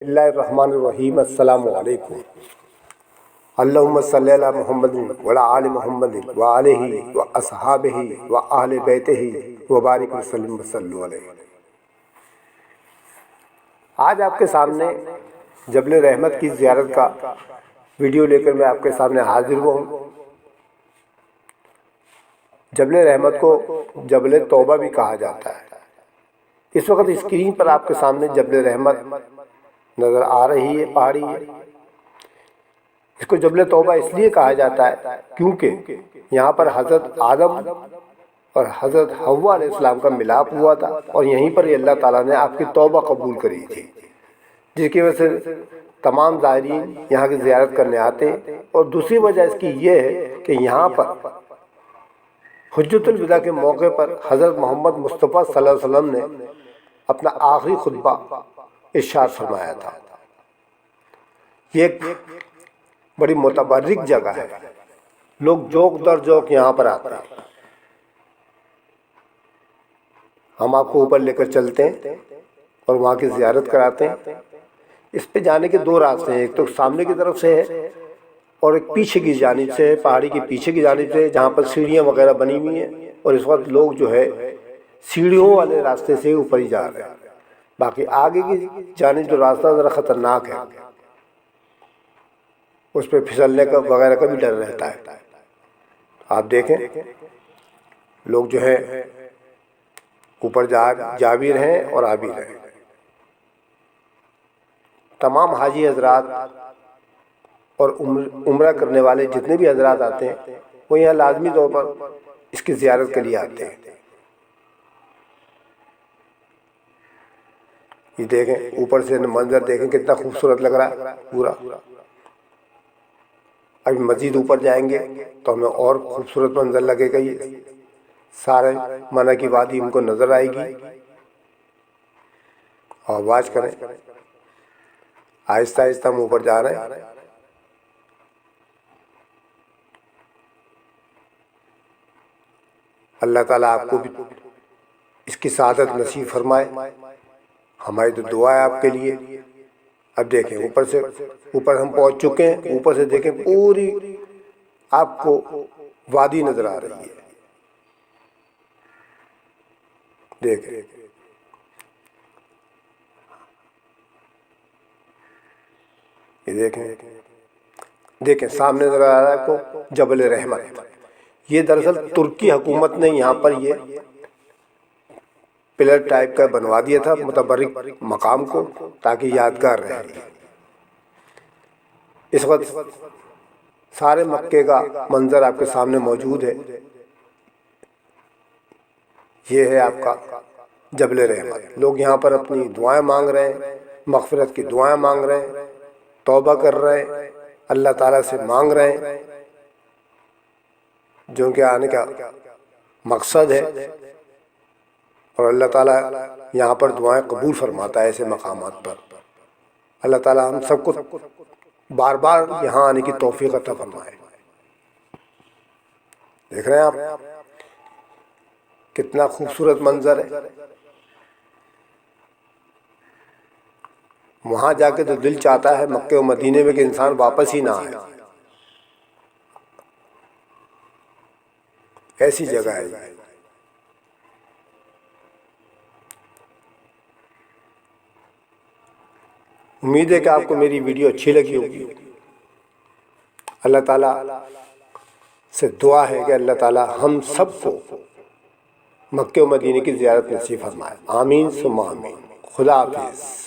बिस्मिल्लाहिर्रहमानिर्रहीम। अस्सलामु अलैकुम। अल्लाहुम्मा सल्ली अला मुहम्मद व अला आलि मुहम्मद व आलिहि व अस्हाबिहि व अहले बैतिहि व बारिक वसल्लम वसल्लु अलैहि। आज आपके सामने जबल रहमत की ज़ियारत का वीडियो लेकर मैं आपके सामने हाजिर हुआ हूँ। जबल रहमत को जबल तौबा भी कहा जाता है। इस वक्त स्क्रीन पर आपके सामने जबल रहमत नज़र आ रही है, पहाड़ी है। इसको जबल तौबा इसलिए कहा जाता है क्योंकि यहाँ पर हज़रत आदम और हज़रत हव्वा अलैहिस्सलाम का मिलाप हुआ था और यहीं पर ही अल्लाह ताला ने आपकी तौबा कबूल करी थी, जिसकी वजह से तमाम ज़ायरीन यहाँ की ज़ियारत करने आते हैं। और दूसरी वजह इसकी ये है कि यहाँ पर हुज्जतुल विदा के मौके पर हज़रत मोहम्मद मुस्तफ़ा सल्लल्लाहु अलैहि वसल्लम ने अपना आखिरी खुतबा इरशाद फरमाया था। ये एक बड़ी मुतबर्रिक जगह है। लोग जोक दर जोक यहाँ पर आते हैं। हम आपको ऊपर लेकर चलते हैं और वहाँ की ज़ियारत कराते हैं। इस पे जाने के दो रास्ते हैं, एक तो सामने की तरफ से है और एक पीछे की जानिब से है, पहाड़ी की पीछे की जानिब से, जहाँ पर सीढ़ियाँ वगैरह बनी हुई हैं। और इस वक्त लोग जो है सीढ़ियों वाले रास्ते से ऊपर ही जा रहे हैं। बाकी आगे की जानिब जो रास्ता ज़रा ख़तरनाक है, उस पर फिसलने का वगैरह का भी डर रहता है। आप देखें लोग जो है ऊपर जा भी रहे हैं और आ भी रहे हैं। तमाम हाजी हजरात और उम्रा करने वाले जितने भी हजरात आते हैं वो यहाँ लाजमी तौर पर इसकी ज़ियारत के लिए आते हैं। ये देखें ऊपर से मंजर देखें कितना खूबसूरत लग रहा है पूरा। अभी मज़ीद ऊपर जाएंगे तो हमें और खूबसूरत मंजर लगेगा। ये सारे मना की वादी हमको नज़र आएगी। और आवाज़ करें, आहिस्ता आहिस्ता हम ऊपर जा रहे हैं। अल्लाह ताला आपको भी इसकी सआदत नसीब फरमाए। हमारी तो दुआ है आपके लिए। अब देखें ऊपर हम पहुंच चुके हैं। ऊपर से देखें पूरी आपको वादी नजर आ रही है। देखें ये देखें सामने नजर आ रहा है आपको जबल रहमत। ये दरअसल तुर्की हुकूमत ने यहाँ पर ये पिलर टाइप का बनवा दिया था मुतबर्रिक मकाम को, ताकि यादगार रहे। इस वक्त सारे मक्के का मंजर आपके सामने मौजूद है। ये है आपका जबल रहमत। लोग यहाँ पर अपनी दुआएं मांग रहे हैं, मग़फ़िरत की दुआएं मांग रहे हैं, तौबा कर रहे हैं, अल्लाह ताला से मांग रहे हैं जो उनके आने का मकसद है। और अल्लाह ताला यहाँ पर दुआएं कबूल फरमाता है ऐसे मकामात पर। अल्लाह ताला हम सबको बार बार यहाँ आने की तौफीक अता फरमाए। देख रहे हैं आप कितना खूबसूरत मंजर है। वहाँ जाके तो दिल चाहता है मक्के और मदीने में कि इंसान वापस ही ना आए। ऐसी जगह है। उम्मीद है कि आपको मेरी वीडियो अच्छी लगी होगी। अल्लाह ताला से दुआ है कि अल्लाह ताला हम सबको मक्के और मदीने की ज़ियारत नसीब फरमाए। आमीन सुम्मा आमीन। खुदा हाफिज़।